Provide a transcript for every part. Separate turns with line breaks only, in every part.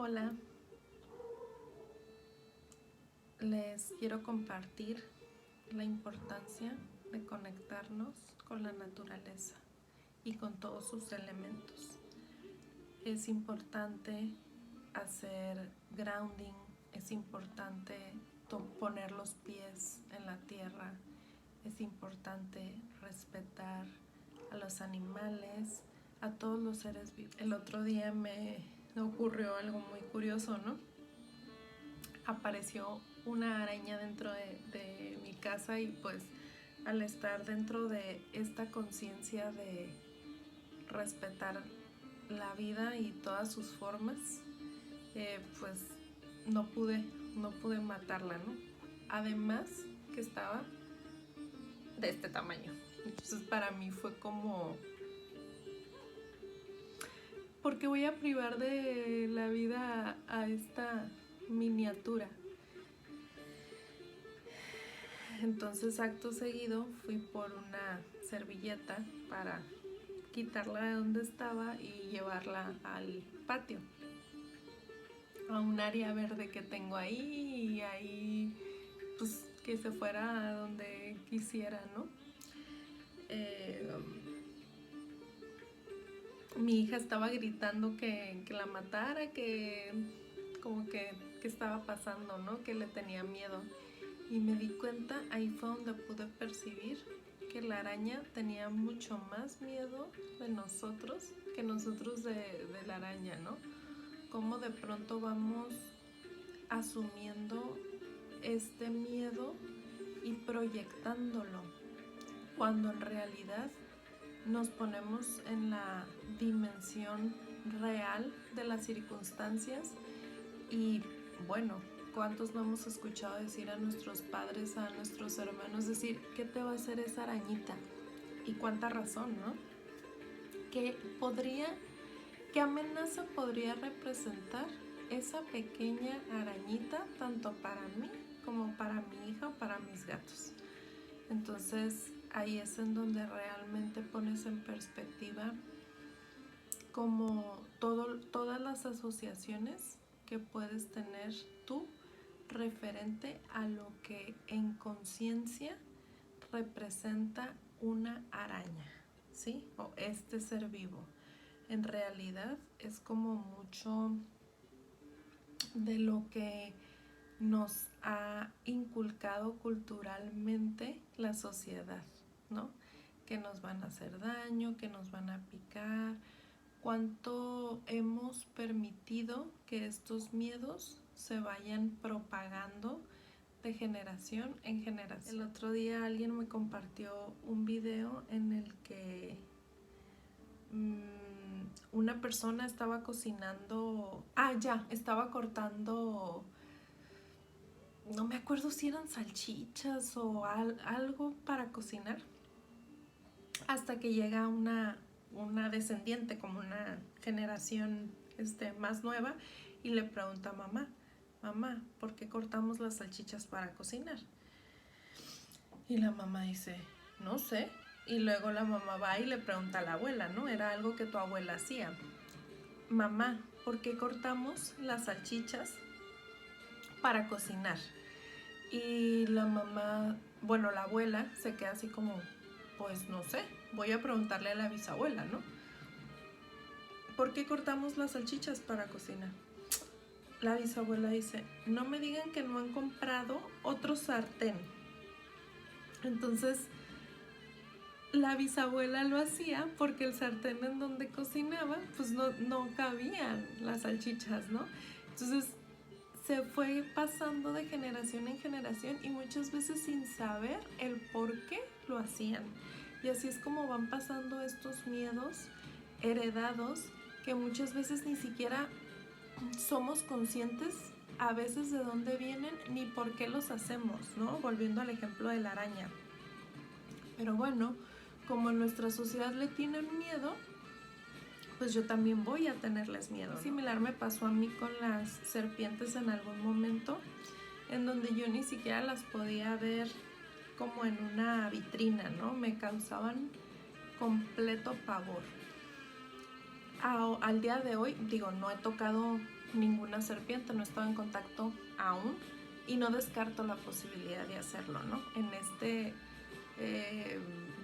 Hola, les quiero compartir la importancia de conectarnos con la naturaleza y con todos sus elementos. Es importante hacer grounding, es importante poner los pies en la tierra, es importante respetar a los animales, a todos los seres vivos. El otro día me ocurrió algo muy curioso, ¿no? Apareció una araña dentro de mi casa y pues al estar dentro de esta conciencia de respetar la vida y todas sus formas, pues no pude matarla, ¿no? Además que estaba de este tamaño. Entonces para mí fue como, ¿por qué voy a privar de la vida a esta miniatura? Entonces acto seguido fui por una servilleta para quitarla de donde estaba y llevarla al patio, a un área verde que tengo ahí, y ahí pues que se fuera a donde quisiera, ¿no? Mi hija estaba gritando que la matara, que como que estaba pasando, ¿no? Que le tenía miedo. Y me di cuenta, ahí fue donde pude percibir que la araña tenía mucho más miedo de nosotros que nosotros de la araña, ¿no? Cómo de pronto vamos asumiendo este miedo y proyectándolo, cuando en realidad nos ponemos en la dimensión real de las circunstancias. Y bueno, ¿cuántos no hemos escuchado decir a nuestros padres, a nuestros hermanos, decir, ¿qué te va a hacer esa arañita? Y cuánta razón, ¿no? ¿Qué amenaza podría representar esa pequeña arañita, tanto para mí como para mi hija o para mis gatos? Entonces ahí es en donde realmente pones en perspectiva como todas las asociaciones que puedes tener tú referente a lo que en conciencia representa una araña, ¿sí? O este ser vivo. En realidad es como mucho de lo que nos ha inculcado culturalmente la sociedad, ¿no? Que nos van a hacer daño, que nos van a picar. ¿Cuánto hemos permitido que estos miedos se vayan propagando de generación en generación? El otro día alguien me compartió un video en el que una persona estaba cocinando, estaba cortando, no me acuerdo si eran salchichas o algo para cocinar, hasta que llega una descendiente, como una generación más nueva, y le pregunta a mamá, ¿por qué cortamos las salchichas para cocinar? Y la mamá dice, no sé. Y luego la mamá va y le pregunta a la abuela, ¿no? Era algo que tu abuela hacía. Mamá, ¿por qué cortamos las salchichas para cocinar? Y la mamá, bueno, la abuela se queda así como, pues no sé, voy a preguntarle a la bisabuela, ¿no? ¿Por qué cortamos las salchichas para cocinar? La bisabuela dice, no me digan que no han comprado otro sartén. Entonces, la bisabuela lo hacía porque el sartén en donde cocinaba, pues no cabían las salchichas, ¿no? Entonces, se fue pasando de generación en generación y muchas veces sin saber el por qué lo hacían. Y así es como van pasando estos miedos heredados que muchas veces ni siquiera somos conscientes a veces de dónde vienen ni por qué los hacemos, ¿no? Volviendo al ejemplo de la araña. Pero bueno, como en nuestra sociedad le tienen miedo, pues yo también voy a tenerles miedo, ¿no? Similar me pasó a mí con las serpientes en algún momento, en donde yo ni siquiera las podía ver como en una vitrina, ¿no? Me causaban completo pavor. Al día de hoy, digo, no he tocado ninguna serpiente, no he estado en contacto aún y no descarto la posibilidad de hacerlo, ¿no? En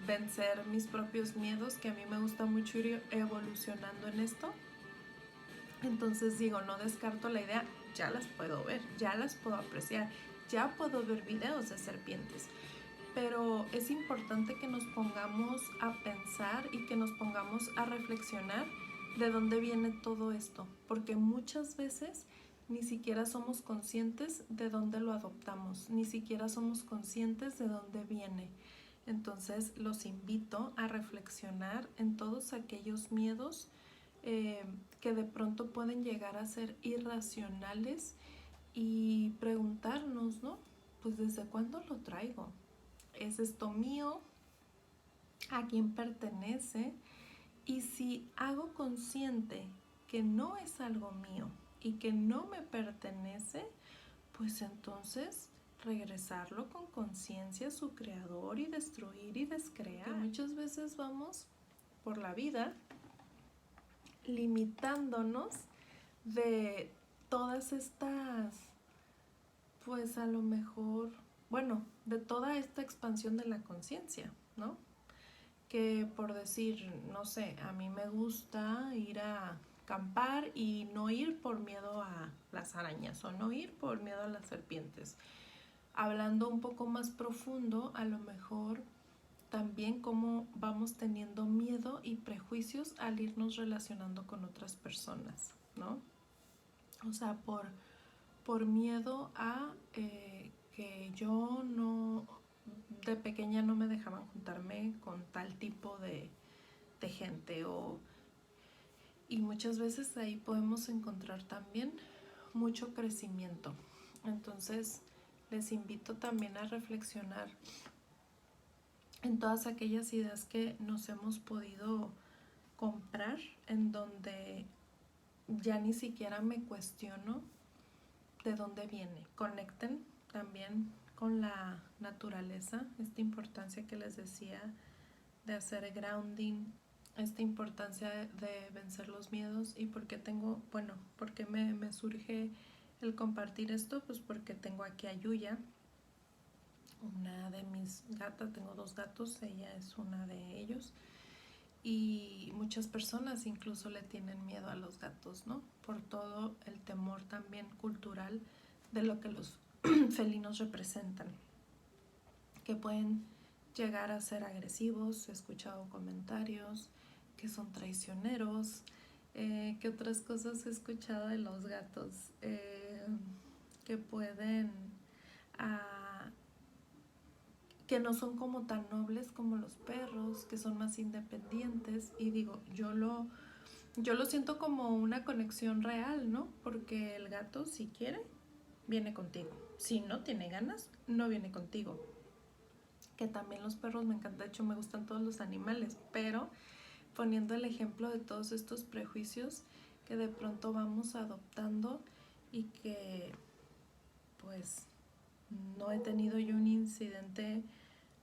vencer mis propios miedos, que a mí me gusta mucho ir evolucionando en esto. Entonces digo, no descarto la idea, ya las puedo ver, ya las puedo apreciar, ya puedo ver videos de serpientes. Pero es importante que nos pongamos a pensar y que nos pongamos a reflexionar de dónde viene todo esto, porque muchas veces ni siquiera somos conscientes de dónde lo adoptamos, ni siquiera somos conscientes de dónde viene. Entonces los invito a reflexionar en todos aquellos miedos que de pronto pueden llegar a ser irracionales y preguntarnos, ¿no? Pues ¿desde cuándo lo traigo? ¿Es esto mío? ¿A quién pertenece? Y si hago consciente que no es algo mío y que no me pertenece, pues entonces regresarlo con conciencia a su creador y destruir y descrear. Que muchas veces vamos por la vida limitándonos de todas estas, pues a lo mejor, bueno, de toda esta expansión de la conciencia, ¿no? Que por decir, no sé, a mí me gusta ir a acampar y no ir por miedo a las arañas o no ir por miedo a las serpientes. Hablando un poco más profundo, a lo mejor también cómo vamos teniendo miedo y prejuicios al irnos relacionando con otras personas, ¿no? O sea, por miedo a que yo no, de pequeña no me dejaban juntarme con tal tipo de gente y muchas veces ahí podemos encontrar también mucho crecimiento. Entonces les invito también a reflexionar en todas aquellas ideas que nos hemos podido comprar, en donde ya ni siquiera me cuestiono de dónde viene. Conecten también con la naturaleza, esta importancia que les decía de hacer grounding, esta importancia de vencer los miedos. Y por qué tengo, bueno, por qué me surge el compartir esto, pues porque tengo aquí a Yuya, una de mis gatas, tengo 2 gatos, ella es una de ellos, y muchas personas incluso le tienen miedo a los gatos, ¿no? Por todo el temor también cultural de lo que los felinos representan, que pueden llegar a ser agresivos. He escuchado comentarios que son traicioneros. ¿Qué otras cosas he escuchado de los gatos? Que pueden que no son como tan nobles como los perros, que son más independientes. Y digo, yo lo siento como una conexión real, ¿no? Porque el gato, si quiere, viene contigo. Si no tiene ganas, no viene contigo. Que también los perros me encantan, de hecho me gustan todos los animales, pero poniendo el ejemplo de todos estos prejuicios que de pronto vamos adoptando y que pues no he tenido yo un incidente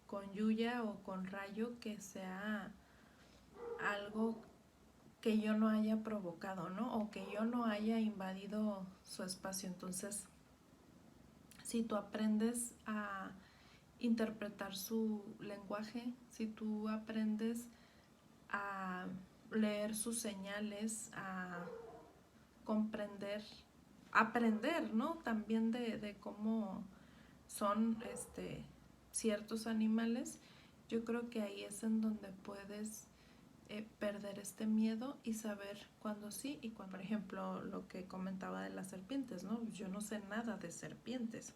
con Yuya o con Rayo que sea algo que yo no haya provocado, ¿no? O que yo no haya invadido su espacio. Entonces, si tú aprendes a interpretar su lenguaje, si tú aprendes a leer sus señales, a comprender, aprender, ¿no? También de cómo son ciertos animales, yo creo que ahí es en donde puedes perder este miedo y saber cuándo sí y cuándo. Por ejemplo, lo que comentaba de las serpientes, ¿no? Yo no sé nada de serpientes,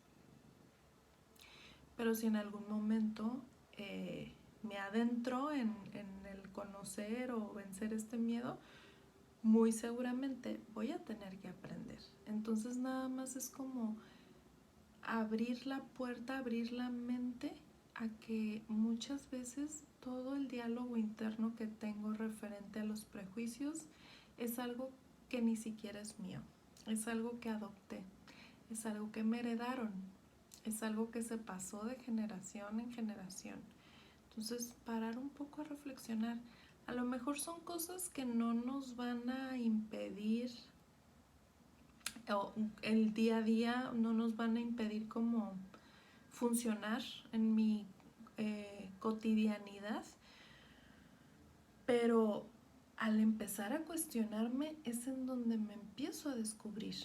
pero si en algún momento me adentro en el conocer o vencer este miedo, muy seguramente voy a tener que aprender. Entonces nada más es como abrir la puerta, abrir la mente a que muchas veces todo el diálogo interno que tengo referente a los prejuicios es algo que ni siquiera es mío, es algo que adopté, es algo que me heredaron, es algo que se pasó de generación en generación. Entonces, parar un poco a reflexionar. A lo mejor son cosas que no nos van a impedir o el día a día no nos van a impedir como funcionar en mi cotidianidad, pero al empezar a cuestionarme es en donde me empiezo a descubrir.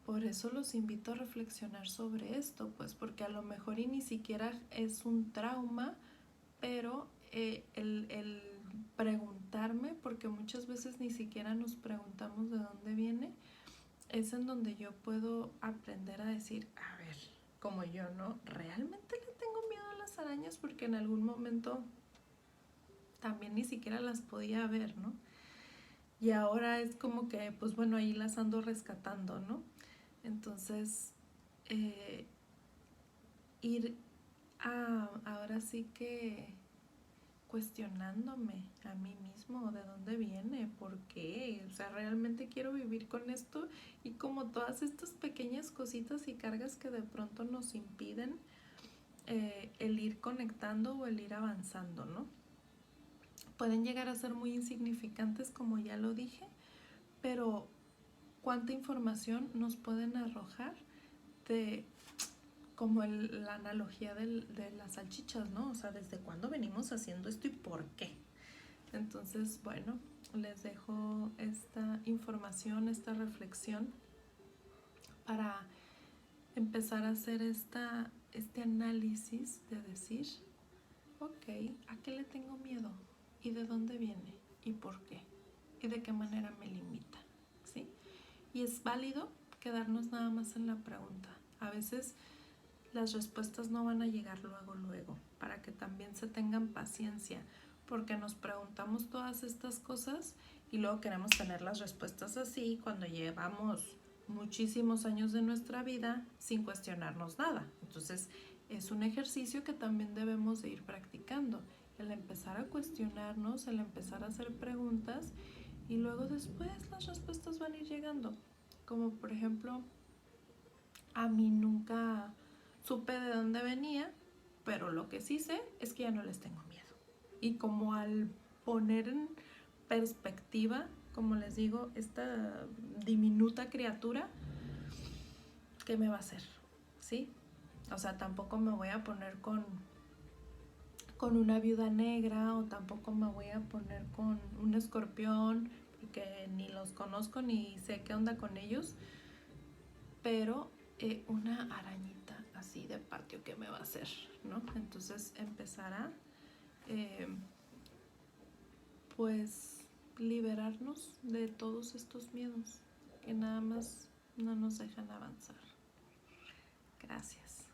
Por eso los invito a reflexionar sobre esto, pues porque a lo mejor y ni siquiera es un trauma, pero el preguntarme, porque muchas veces ni siquiera nos preguntamos de dónde viene, es en donde yo puedo aprender a decir, a ver, como yo, ¿no? ¿Realmente le tengo miedo a las arañas? Porque en algún momento también ni siquiera las podía ver, ¿no? Y ahora es como que, pues bueno, ahí las ando rescatando, ¿no? Entonces, eh, ir ahora sí que cuestionándome a mí mismo de dónde viene, por qué, o sea, realmente quiero vivir con esto, y como todas estas pequeñas cositas y cargas que de pronto nos impiden el ir conectando o el ir avanzando, ¿no? Pueden llegar a ser muy insignificantes, como ya lo dije, pero cuánta información nos pueden arrojar de como la analogía de las salchichas, ¿no? O sea, ¿desde cuándo venimos haciendo esto y por qué? Entonces, bueno, les dejo esta información, esta reflexión para empezar a hacer este análisis de decir, ok, ¿a qué le tengo miedo? ¿Y de dónde viene? ¿Y por qué? ¿Y de qué manera me limita? ¿Sí? Y es válido quedarnos nada más en la pregunta. A veces las respuestas no van a llegar luego, luego, para que también se tengan paciencia, porque nos preguntamos todas estas cosas y luego queremos tener las respuestas así cuando llevamos muchísimos años de nuestra vida sin cuestionarnos nada. Entonces es un ejercicio que también debemos de ir practicando, el empezar a cuestionarnos, el empezar a hacer preguntas, y luego después las respuestas van a ir llegando. Como por ejemplo, a mí nunca supe de dónde venía, pero lo que sí sé es que ya no les tengo miedo. Y como al poner en perspectiva, como les digo, esta diminuta criatura, ¿qué me va a hacer? ¿Sí? O sea, tampoco me voy a poner con una viuda negra, o tampoco me voy a poner con un escorpión, porque ni los conozco ni sé qué onda con ellos, pero una arañita así de patio, ¿qué me va a hacer? ¿No? Entonces empezará pues liberarnos de todos estos miedos que nada más no nos dejan avanzar. Gracias.